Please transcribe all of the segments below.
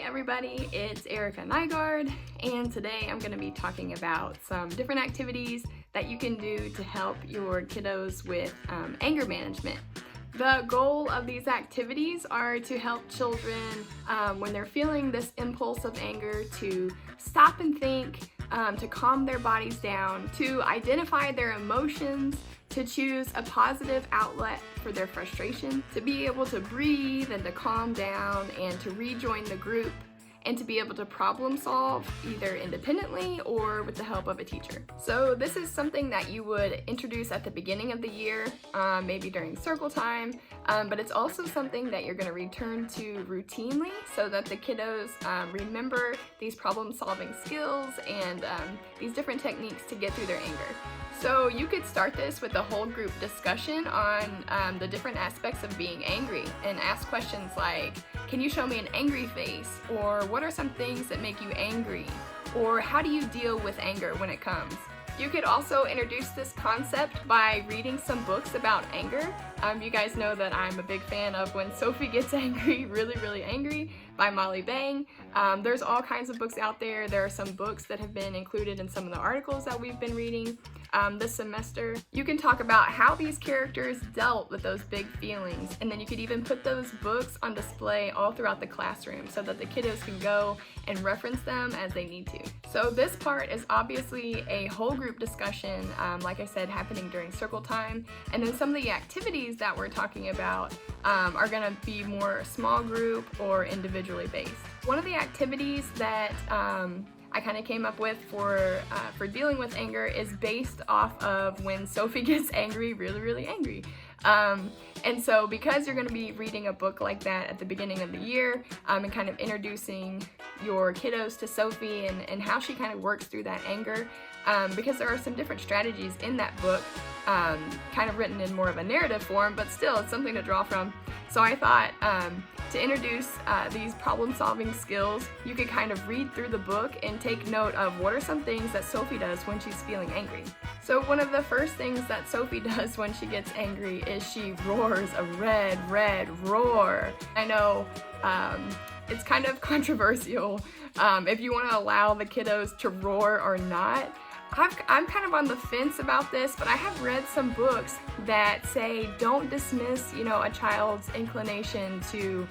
everybody, it's Erica Nygaard, and today I'm going to be talking about some different activities that you can do to help your kiddos with anger management. The goal of these activities are to help children when they're feeling this impulse of anger to stop and think, to calm their bodies down, to identify their emotions, to choose a positive outlet for their frustration, to be able to breathe and to calm down and to rejoin the group, and to be able to problem solve either independently or with the help of a teacher. So this is something that you would introduce at the beginning of the year, maybe during circle time, but it's also something that you're gonna return to routinely so that the kiddos remember these problem solving skills and these different techniques to get through their anger. So you could start this with a whole group discussion on the different aspects of being angry and ask questions like, can you show me an angry face? Or what are some things that make you angry? Or how do you deal with anger when it comes? You could also introduce this concept by reading some books about anger. You guys know that I'm a big fan of When Sophie Gets Angry, Really Angry by Molly Bang. There's all kinds of books out there. There are some books that have been included in some of the articles that we've been reading this semester. You can talk about how these characters dealt with those big feelings, and then you could even put those books on display all throughout the classroom so that the kiddos can go and reference them as they need to. So this part is obviously a whole group discussion, like I said, happening during circle time, and then some of the activities that we're talking about are gonna be more small group or individually based. One of the activities that I kind of came up with for dealing with anger is based off of When Sophie Gets Angry, Really Angry. And so because you're going to be reading a book like that at the beginning of the year and kind of introducing your kiddos to Sophie and how she kind of works through that anger, because there are some different strategies in that book, kind of written in more of a narrative form, but still it's something to draw from. So I thought to introduce these problem-solving skills, you could kind of read through the book and take note of what are some things that Sophie does when she's feeling angry. So one of the first things that Sophie does when she gets angry is she roars a red roar. I know it's kind of controversial if you want to allow the kiddos to roar or not. I'm kind of on the fence about this, but I have read some books that say don't dismiss, a child's inclination to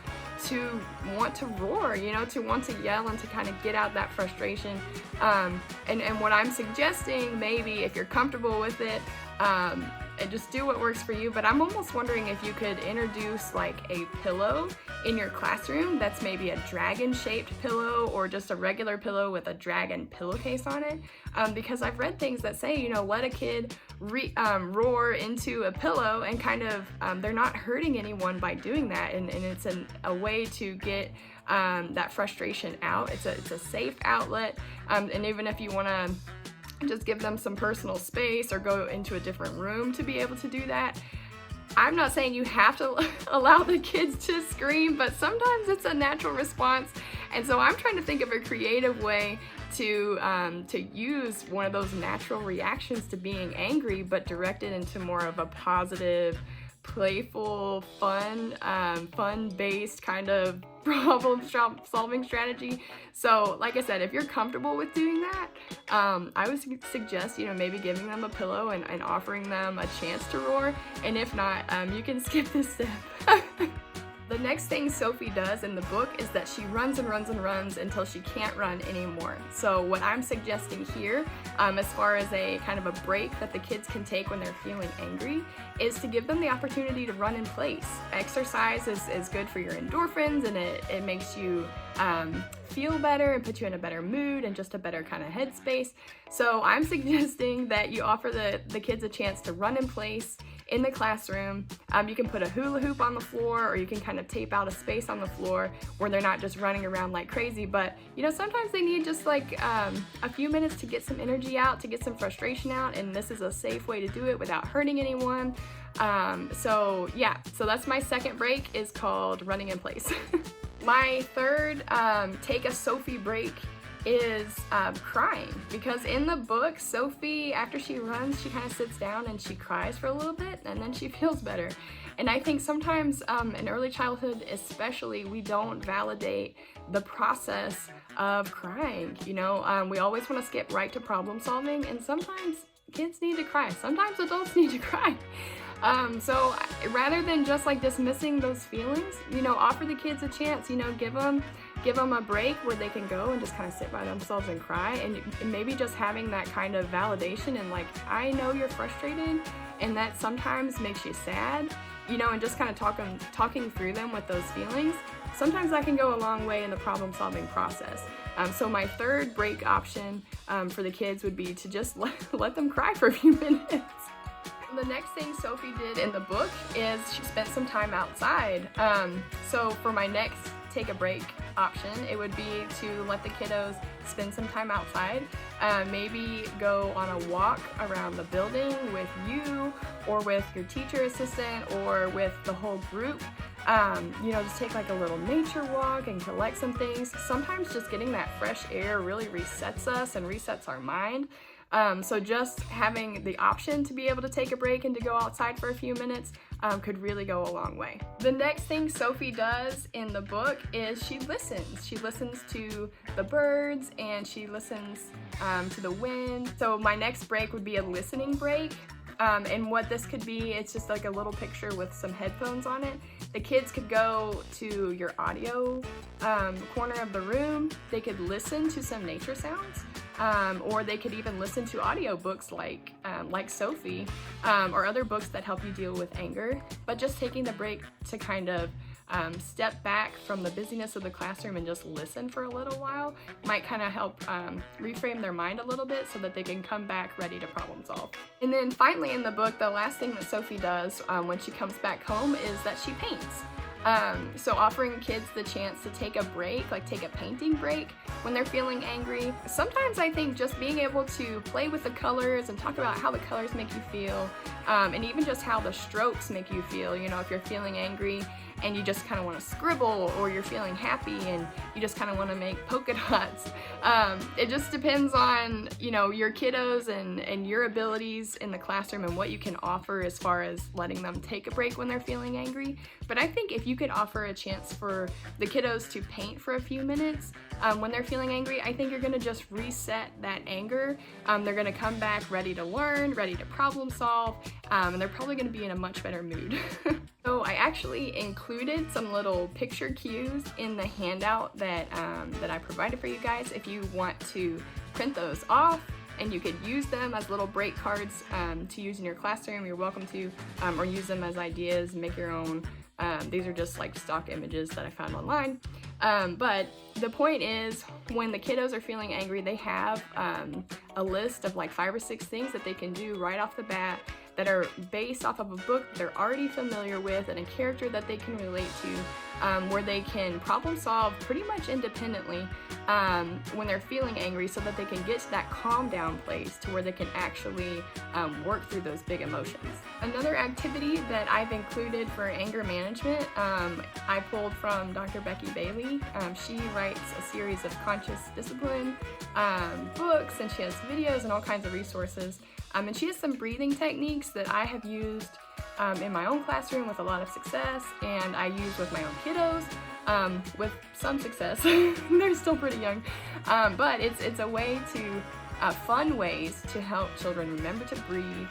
want to roar, to want to yell and to kind of get out that frustration. And what I'm suggesting, maybe if you're comfortable with it, and just do what works for you, but I'm almost wondering if you could introduce like a pillow in your classroom that's maybe a dragon-shaped pillow or just a regular pillow with a dragon pillowcase on it, because I've read things that say, let a kid roar into a pillow and kind of, they're not hurting anyone by doing that, and it's a way to get that frustration out. It's a safe outlet, and even if you want to just give them some personal space or go into a different room to be able to do that. I'm not saying you have to allow the kids to scream, but sometimes it's a natural response. And so I'm trying to think of a creative way to use one of those natural reactions to being angry, but direct it into more of a positive, playful, fun-based kind of problem-solving strategy. So, like I said, if you're comfortable with doing that, I would suggest, maybe giving them a pillow and offering them a chance to roar. And if not, you can skip this step. The next thing Sophie does in the book is that she runs and runs until she can't run anymore. So what I'm suggesting here, as far as a kind of a break that the kids can take when they're feeling angry, is to give them the opportunity to run in place. Exercise is good for your endorphins, and it makes you feel better and put you in a better mood and just a better kind of headspace. So I'm suggesting that you offer the kids a chance to run in place in the classroom. You can put a hula hoop on the floor, or you can kind of tape out a space on the floor where they're not just running around like crazy, but sometimes they need just like a few minutes to get some energy out, to get some frustration out, and this is a safe way to do it without hurting anyone. So that's my second break, is called running in place. My third take a Sophie break is crying, because in the book, Sophie, after she runs, she kind of sits down and she cries for a little bit, and then she feels better. And I think sometimes in early childhood especially, we don't validate the process of crying. You know, we always want to skip right to problem solving, and sometimes kids need to cry. Sometimes adults need to cry. So rather than just like dismissing those feelings, you know, offer the kids a chance, you know, give them a break where they can go and just kind of sit by themselves and cry, and maybe just having that kind of validation and like, I know you're frustrated and that sometimes makes you sad, you know, and just kind of talking through them with those feelings. Sometimes that can go a long way in the problem solving process. So my third break option for the kids would be to just let them cry for a few minutes. The next thing Sophie did in the book is she spent some time outside. So for my next take a break option, it would be to let the kiddos spend some time outside. Maybe go on a walk around the building with you or with your teacher assistant or with the whole group. You know, just take like a little nature walk and collect some things. Sometimes just getting that fresh air really resets us and resets our mind. So just having the option to be able to take a break and to go outside for a few minutes could really go a long way. The next thing Sophie does in the book is she listens. She listens to the birds and she listens to the wind. So my next break would be a listening break. And what this could be, it's just like a little picture with some headphones on it. The kids could go to your audio corner of the room. They could listen to some nature sounds. Or they could even listen to audiobooks like Sophie, or other books that help you deal with anger. But just taking the break to kind of step back from the busyness of the classroom and just listen for a little while might kind of help reframe their mind a little bit so that they can come back ready to problem solve. And then finally in the book, the last thing that Sophie does when she comes back home is that she paints. So offering kids the chance to take a break, like take a painting break when they're feeling angry. Sometimes I think just being able to play with the colors and talk about how the colors make you feel, and even just how the strokes make you feel. You know, if you're feeling angry and you just kind of want to scribble, or you're feeling happy and you just kind of want to make polka dots. It just depends on, you know, your kiddos and your abilities in the classroom and what you can offer as far as letting them take a break when they're feeling angry. But I think if you could offer a chance for the kiddos to paint for a few minutes when they're feeling angry, I think you're going to just reset that anger. They're going to come back ready to learn, ready to problem solve, and they're probably going to be in a much better mood. So I actually included some little picture cues in the handout that I provided for you guys. If you want to print those off and you could use them as little break cards to use in your classroom, you're welcome to, or use them as ideas, make your own. These are just like stock images that I found online. But the point is, when the kiddos are feeling angry, they have a list of like 5 or 6 things that they can do right off the bat that are based off of a book they're already familiar with and a character that they can relate to, where they can problem solve pretty much independently when they're feeling angry, so that they can get to that calm down place to where they can actually work through those big emotions. Another activity that I've included for anger management, I pulled from Dr. Becky Bailey. She writes a series of conscious discipline books, and she has videos and all kinds of resources. And she has some breathing techniques that I have used in my own classroom with a lot of success, and I use with my own kiddos with some success. They're still pretty young, but it's a way to fun ways to help children remember to breathe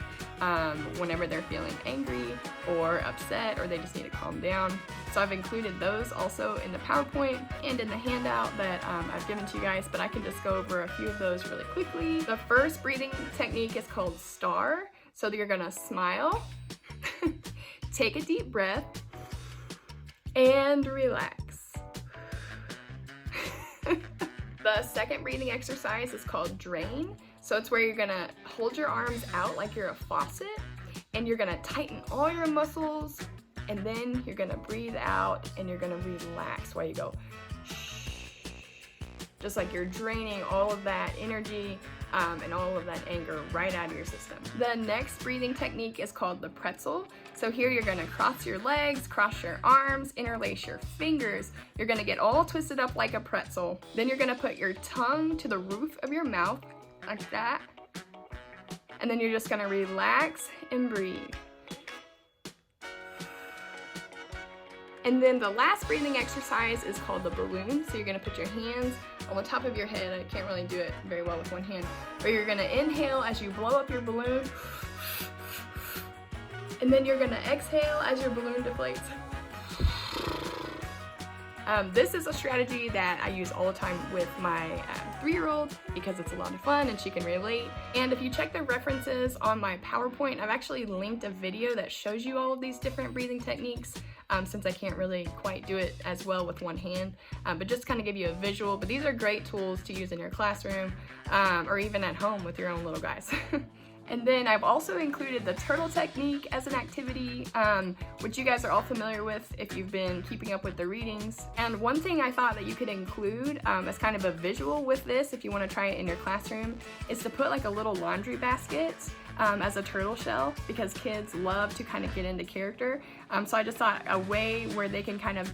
whenever they're feeling angry or upset, or they just need to calm down. So I've included those also in the PowerPoint and in the handout that I've given to you guys, but I can just go over a few of those really quickly. The first breathing technique is called STAR. So you're gonna smile, take a deep breath, and relax. The second breathing exercise is called DRAIN. So it's where you're gonna hold your arms out like you're a faucet, and you're gonna tighten all your muscles, and then you're gonna breathe out and you're gonna relax while you go shh. Just like you're draining all of that energy and all of that anger right out of your system. The next breathing technique is called the pretzel. So here you're gonna cross your legs, cross your arms, interlace your fingers. You're gonna get all twisted up like a pretzel. Then you're gonna put your tongue to the roof of your mouth, like that. And then you're just gonna relax and breathe. And then the last breathing exercise is called the balloon. So you're gonna put your hands on the top of your head. I can't really do it very well with one hand, but you're gonna inhale as you blow up your balloon. And then you're gonna exhale as your balloon deflates. This is a strategy that I use all the time with my 3-year-old because it's a lot of fun and she can relate. And if you check the references on my PowerPoint, I've actually linked a video that shows you all of these different breathing techniques, since I can't really quite do it as well with one hand, but just kind of give you a visual. But these are great tools to use in your classroom or even at home with your own little guys. And then I've also included the turtle technique as an activity, which you guys are all familiar with if you've been keeping up with the readings. And one thing I thought that you could include as kind of a visual with this, if you want to try it in your classroom, is to put like a little laundry basket as a turtle shell, because kids love to kind of get into character. So I just thought a way where they can kind of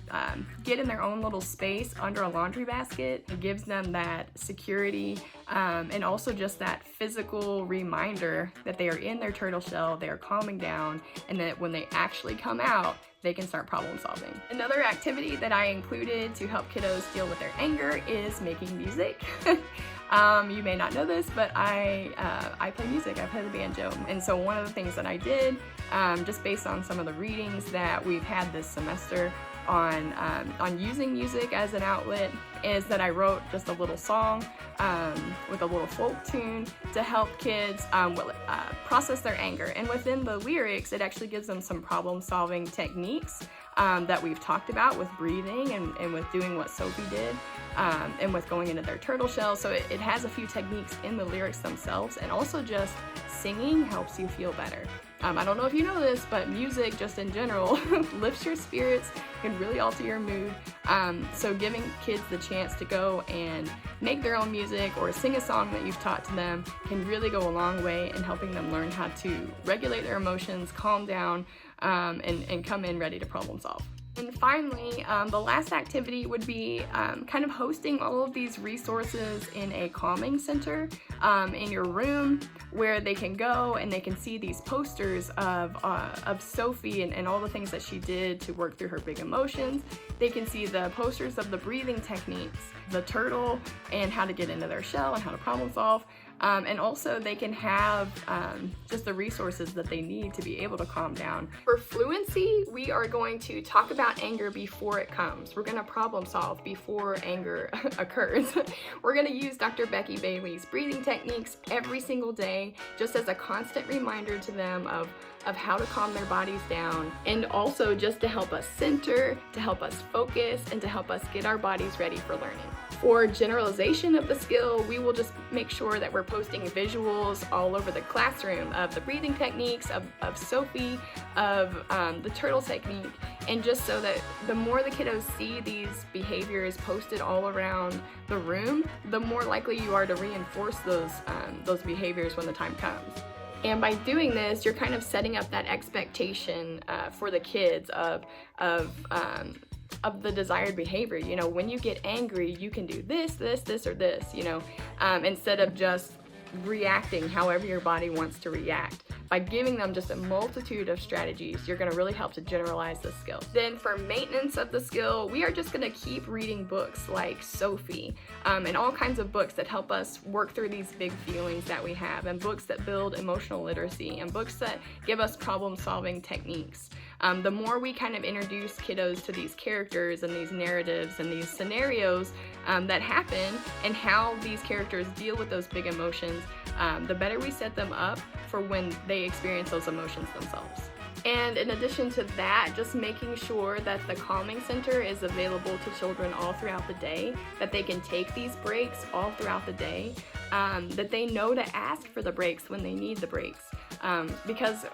get in their own little space under a laundry basket. It gives them that security and also just that physical reminder that they are in their turtle shell, they are calming down, and that when they actually come out, they can start problem solving. Another activity that I included to help kiddos deal with their anger is making music. You may not know this, but I play music. I play the banjo. And so one of the things that I did, just based on some of the readings that we've had this semester on using music as an outlet, is that I wrote just a little song with a little folk tune to help kids process their anger. And within the lyrics, it actually gives them some problem-solving techniques that we've talked about with breathing and with doing what Sophie did, and with going into their turtle shell. So it has a few techniques in the lyrics themselves, and also just singing helps you feel better. I don't know if you know this, but music just in general lifts your spirits, can really alter your mood. So giving kids the chance to go and make their own music or sing a song that you've taught to them can really go a long way in helping them learn how to regulate their emotions, calm down, and come in ready to problem solve. And finally, the last activity would be kind of hosting all of these resources in a calming center in your room, where they can go and they can see these posters of Sophie and all the things that she did to work through her big emotions. They can see the posters of the breathing techniques, the turtle, and how to get into their shell and how to problem solve. And also they can have just the resources that they need to be able to calm down. For fluency, we are going to talk about anger before it comes. We're going to problem solve before anger occurs. We're going to use Dr. Becky Bailey's breathing techniques every single day, just as a constant reminder to them of how to calm their bodies down, and also just to help us center, to help us focus, and to help us get our bodies ready for learning. For generalization of the skill, we will just make sure that we're posting visuals all over the classroom of the breathing techniques, of Sophie, of the turtle technique, and just so that the more the kiddos see these behaviors posted all around the room, the more likely you are to reinforce those behaviors when the time comes. And by doing this, you're kind of setting up that expectation for the kids of the desired behavior. You know, when you get angry, you can do this, this, this, or this, you know, instead of just reacting however your body wants to react. By giving them just a multitude of strategies, you're going to really help to generalize the skill. Then for maintenance of the skill, we are just going to keep reading books like Sophie, and all kinds of books that help us work through these big feelings that we have, and books that build emotional literacy, and books that give us problem-solving techniques. The more we kind of introduce kiddos to these characters and these narratives and these scenarios that happen, and how these characters deal with those big emotions, the better we set them up for when they experience those emotions themselves. And in addition to that, just making sure that the calming center is available to children all throughout the day, that they can take these breaks all throughout the day, that they know to ask for the breaks when they need the breaks, because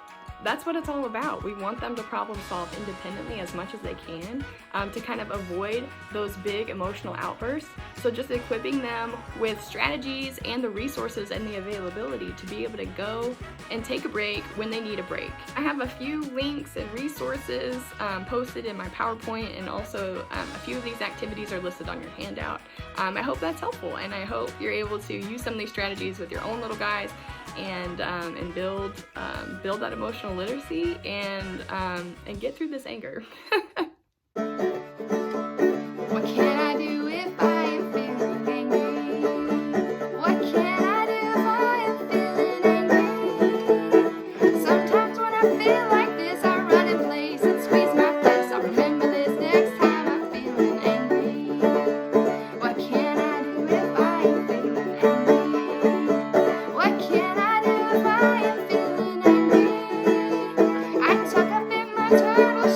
that's what it's all about. We want them to problem solve independently as much as they can, to kind of avoid those big emotional outbursts. So just equipping them with strategies and the resources and the availability to be able to go and take a break when they need a break. I have a few links and resources posted in my PowerPoint, and also a few of these activities are listed on your handout. I hope that's helpful, and I hope you're able to use some of these strategies with your own little guys and build that emotional literacy and get through this anger.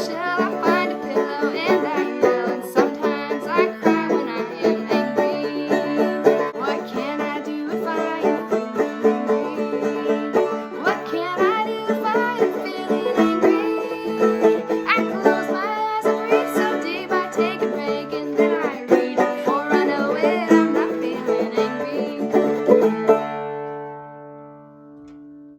Shall I